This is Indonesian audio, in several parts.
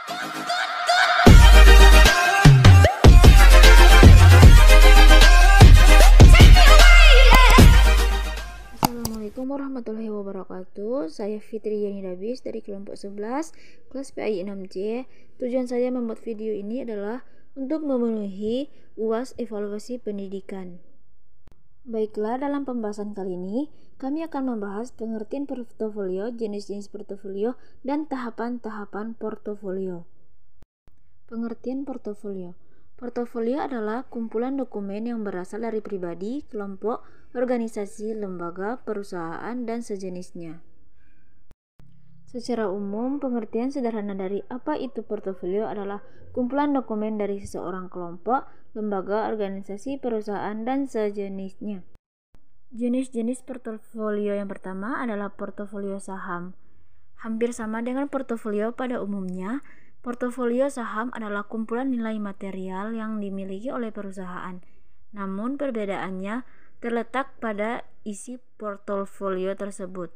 Assalamualaikum warahmatullahi wabarakatuh. Saya Fitri Yani Dabis dari kelompok 11 kelas PAI 6C. Tujuan saya membuat video ini adalah untuk memenuhi UAS evaluasi pendidikan. Baiklah, dalam pembahasan kali ini kami akan membahas pengertian portofolio, jenis-jenis portofolio, dan tahapan-tahapan portofolio. Pengertian portofolio. Portofolio adalah kumpulan dokumen yang berasal dari pribadi, kelompok, organisasi, lembaga, perusahaan, dan sejenisnya. Secara umum, pengertian sederhana dari apa itu portofolio adalah kumpulan dokumen dari seseorang, kelompok, lembaga, organisasi, perusahaan, dan sejenisnya. Jenis-jenis portofolio yang pertama adalah portofolio saham. Hampir sama dengan portofolio pada umumnya, portofolio saham adalah kumpulan nilai material yang dimiliki oleh perusahaan. Namun perbedaannya terletak pada isi portofolio tersebut.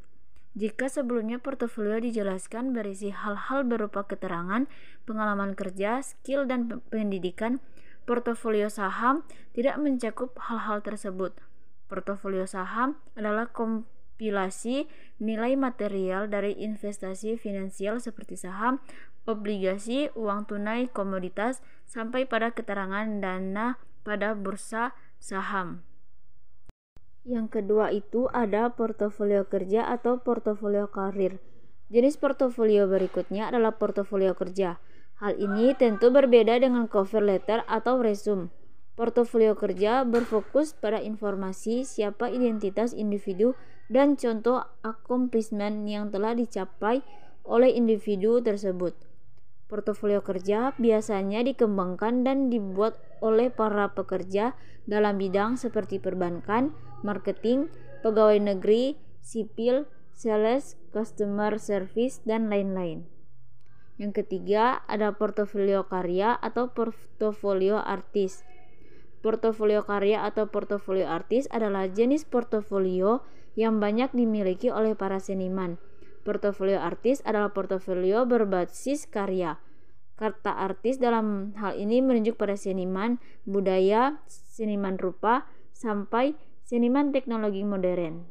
Jika sebelumnya portofolio dijelaskan berisi hal-hal berupa keterangan, pengalaman kerja, skill, dan pendidikan, portofolio saham tidak mencakup hal-hal tersebut. Portofolio saham adalah kompilasi nilai material dari investasi finansial seperti saham, obligasi, uang tunai, komoditas, sampai pada keterangan dana pada bursa saham. Yang kedua itu ada portofolio kerja atau portofolio karir. Jenis portofolio berikutnya adalah portofolio kerja. Hal ini tentu berbeda dengan cover letter atau resume. Portofolio kerja berfokus pada informasi siapa identitas individu dan contoh accomplishment yang telah dicapai oleh individu tersebut. Portofolio kerja biasanya dikembangkan dan dibuat oleh para pekerja dalam bidang seperti perbankan, marketing, pegawai negeri, sipil, sales, customer service, dan lain-lain. Yang ketiga ada portofolio karya atau portofolio artis. Portofolio karya atau portofolio artis adalah jenis portofolio yang banyak dimiliki oleh para seniman. Portofolio artis adalah portofolio berbasis karya. Kata artis dalam hal ini menunjuk pada seniman budaya, seniman rupa, sampai seniman teknologi modern.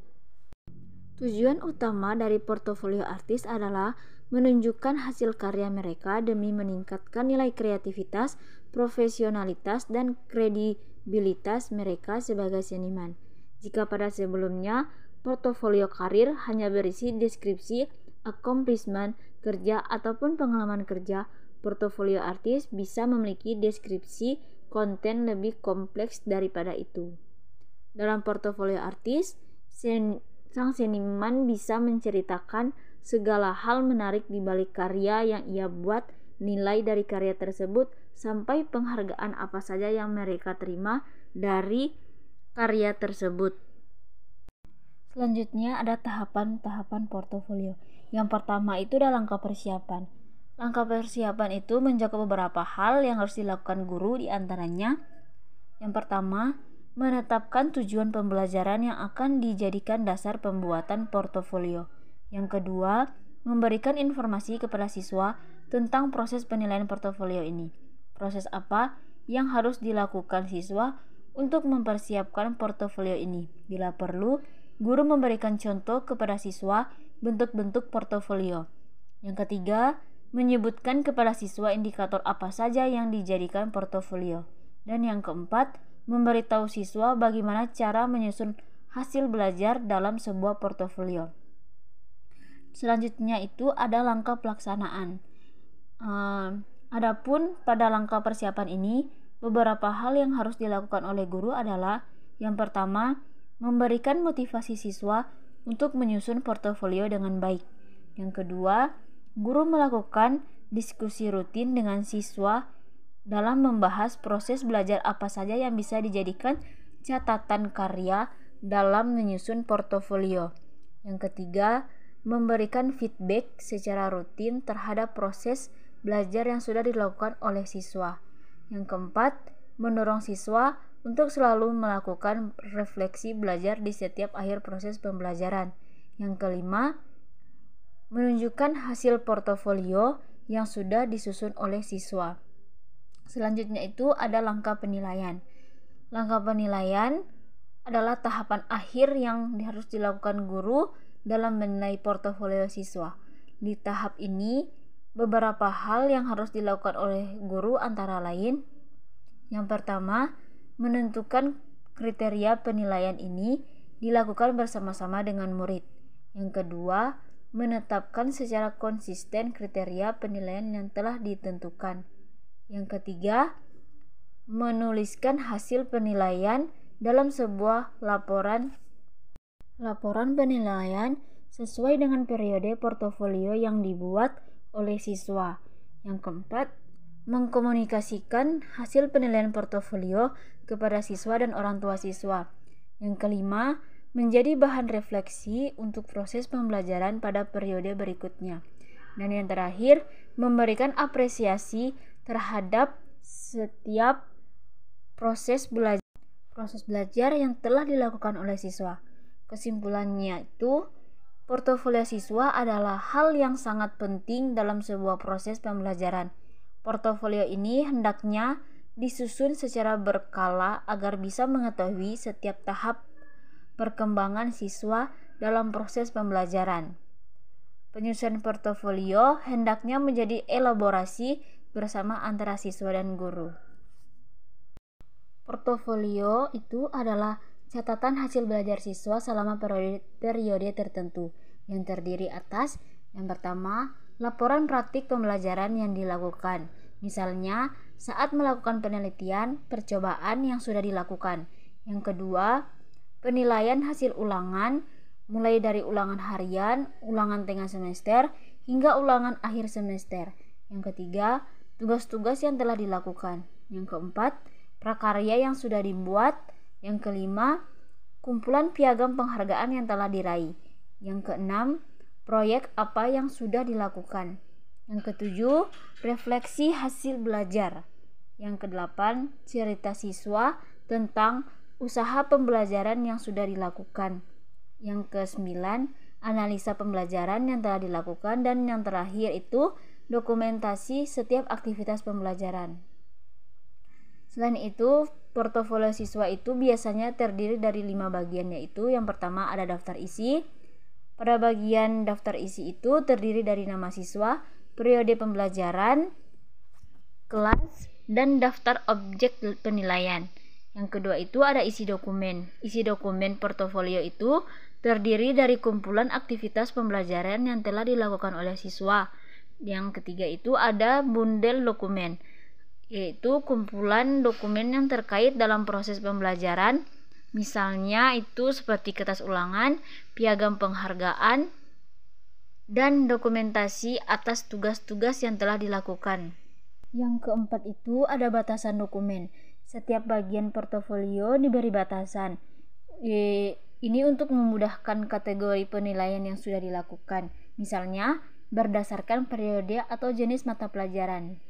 Tujuan utama dari portofolio artis adalah menunjukkan hasil karya mereka demi meningkatkan nilai kreativitas, profesionalitas, dan kredibilitas mereka sebagai seniman. Jika pada sebelumnya portofolio karir hanya berisi deskripsi, accomplishment, kerja, ataupun pengalaman kerja, portofolio artis bisa memiliki deskripsi konten lebih kompleks daripada itu. Dalam portofolio artis, sang seniman bisa menceritakan segala hal menarik di balik karya yang ia buat, nilai dari karya tersebut, sampai penghargaan apa saja yang mereka terima dari karya tersebut. Selanjutnya ada tahapan-tahapan portofolio. Yang pertama itu adalah langkah persiapan. Langkah persiapan itu mencakup beberapa hal yang harus dilakukan guru, di antaranya yang pertama, menetapkan tujuan pembelajaran yang akan dijadikan dasar pembuatan portofolio. Yang kedua, memberikan informasi kepada siswa tentang proses penilaian portofolio ini. Proses apa yang harus dilakukan siswa untuk mempersiapkan portofolio ini? Bila perlu, guru memberikan contoh kepada siswa bentuk-bentuk portofolio. Yang ketiga, menyebutkan kepada siswa indikator apa saja yang dijadikan portofolio. Dan yang keempat, memberitahu siswa bagaimana cara menyusun hasil belajar dalam sebuah portofolio. Selanjutnya itu ada langkah pelaksanaan. Adapun pada langkah persiapan ini, beberapa hal yang harus dilakukan oleh guru adalah yang pertama, memberikan motivasi siswa untuk menyusun portofolio dengan baik. Yang kedua, guru melakukan diskusi rutin dengan siswa dalam membahas proses belajar apa saja yang bisa dijadikan catatan karya dalam menyusun portofolio. Yang ketiga, memberikan feedback secara rutin terhadap proses belajar yang sudah dilakukan oleh siswa. Yang keempat, mendorong siswa untuk selalu melakukan refleksi belajar di setiap akhir proses pembelajaran. Yang kelima, menunjukkan hasil portofolio yang sudah disusun oleh siswa. Selanjutnya itu ada langkah penilaian. Langkah penilaian adalah tahapan akhir yang harus dilakukan guru dalam menilai portofolio siswa. Di tahap ini, beberapa hal yang harus dilakukan oleh guru antara lain: yang pertama, menentukan kriteria penilaian ini dilakukan bersama-sama dengan murid. Yang kedua, menetapkan secara konsisten kriteria penilaian yang telah ditentukan. Yang ketiga, menuliskan hasil penilaian dalam sebuah laporan penilaian sesuai dengan periode portofolio yang dibuat oleh siswa. Yang keempat, mengkomunikasikan hasil penilaian portofolio kepada siswa dan orang tua siswa. Yang kelima, menjadi bahan refleksi untuk proses pembelajaran pada periode berikutnya. Dan yang terakhir, memberikan apresiasi terhadap setiap proses belajar yang telah dilakukan oleh siswa. Kesimpulannya itu, portofolio siswa adalah hal yang sangat penting dalam sebuah proses pembelajaran. Portofolio ini hendaknya disusun secara berkala agar bisa mengetahui setiap tahap perkembangan siswa dalam proses pembelajaran. Penyusunan portofolio hendaknya menjadi elaborasi bersama antara siswa dan guru. Portofolio itu adalah catatan hasil belajar siswa selama periode tertentu yang terdiri atas: yang pertama, laporan praktik pembelajaran yang dilakukan, misalnya saat melakukan penelitian, percobaan yang sudah dilakukan. Yang kedua, penilaian hasil ulangan, mulai dari ulangan harian, ulangan tengah semester, hingga ulangan akhir semester. Yang ketiga, tugas-tugas yang telah dilakukan. Yang keempat, prakarya yang sudah dibuat. Yang kelima, kumpulan piagam penghargaan yang telah diraih. Yang keenam, proyek apa yang sudah dilakukan. Yang ketujuh, refleksi hasil belajar. Yang kedelapan, cerita siswa tentang usaha pembelajaran yang sudah dilakukan. Yang kesembilan, analisa pembelajaran yang telah dilakukan. Dan yang terakhir itu dokumentasi setiap aktivitas pembelajaran. Selain itu, portofolio siswa itu biasanya terdiri dari 5 bagian, yaitu yang pertama ada daftar isi. Pada bagian daftar isi itu terdiri dari nama siswa, periode pembelajaran, kelas, dan daftar objek penilaian. Yang kedua itu ada isi dokumen. Isi dokumen portofolio itu terdiri dari kumpulan aktivitas pembelajaran yang telah dilakukan oleh siswa. Yang ketiga itu ada bundel dokumen, yaitu kumpulan dokumen yang terkait dalam proses pembelajaran. Misalnya itu seperti kertas ulangan, piagam penghargaan, dan dokumentasi atas tugas-tugas yang telah dilakukan. Yang keempat itu ada batasan dokumen. Setiap bagian portofolio diberi batasan. Ini untuk memudahkan kategori penilaian yang sudah dilakukan. Misalnya berdasarkan periode atau jenis mata pelajaran.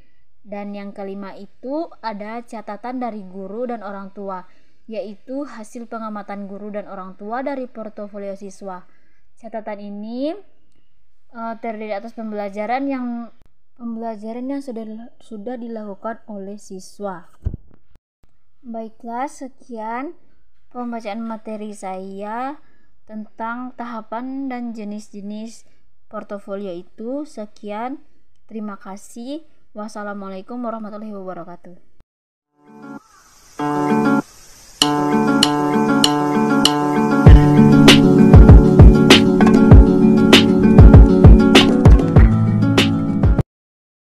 Dan yang kelima itu ada catatan dari guru dan orang tua, yaitu hasil pengamatan guru dan orang tua dari portofolio siswa. Catatan ini terdiri atas pembelajaran yang sudah dilakukan oleh siswa. Baiklah, sekian pembacaan materi saya tentang tahapan dan jenis-jenis portofolio itu. Sekian, terima kasih. Wassalamualaikum warahmatullahi wabarakatuh.